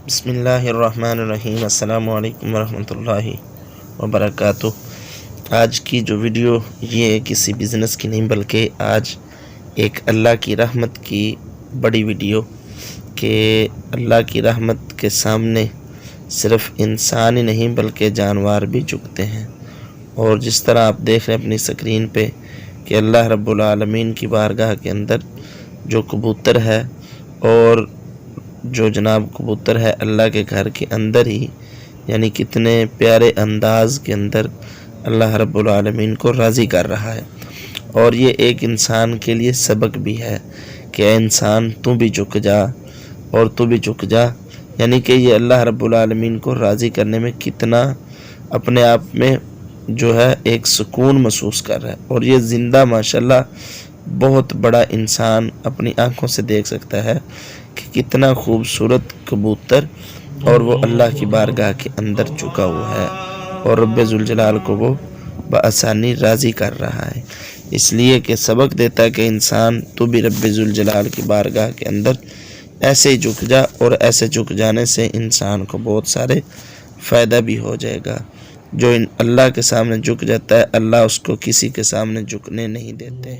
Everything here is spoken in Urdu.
بسم اللہ الرحمن الرحیم۔ السلام علیکم ورحمۃ اللہ وبرکاتہ۔ آج کی جو ویڈیو یہ کسی بزنس کی نہیں بلکہ آج ایک اللہ کی رحمت کی بڑی ویڈیو کہ اللہ کی رحمت کے سامنے صرف انسان ہی نہیں بلکہ جانور بھی جھکتے ہیں، اور جس طرح آپ دیکھ رہے ہیں اپنی سکرین پہ کہ اللہ رب العالمین کی بارگاہ کے اندر جو کبوتر ہے، اور جو جناب کبوتر ہے اللہ کے گھر کے اندر ہی، یعنی کتنے پیارے انداز کے اندر اللہ رب العالمین کو راضی کر رہا ہے۔ اور یہ ایک انسان کے لیے سبق بھی ہے کہ اے انسان تو بھی جھک جا، اور تو بھی جھک جا، یعنی کہ یہ اللہ رب العالمین کو راضی کرنے میں کتنا اپنے آپ میں جو ہے ایک سکون محسوس کر رہا ہے۔ اور یہ زندہ ماشاءاللہ بہت بڑا انسان اپنی آنکھوں سے دیکھ سکتا ہے کہ کتنا خوبصورت کبوتر، اور وہ اللہ کی بارگاہ کے اندر جھکا ہوا ہے اور رب ذوالجلال کو وہ بآسانی راضی کر رہا ہے۔ اس لیے کہ سبق دیتا ہے کہ انسان تو بھی رب ذوالجلال کی بارگاہ کے اندر ایسے ہی جھک جا، اور ایسے جھک جانے سے انسان کو بہت سارے فائدہ بھی ہو جائے گا۔ جو اللہ کے سامنے جھک جاتا ہے اللہ اس کو کسی کے سامنے جھکنے نہیں دیتے۔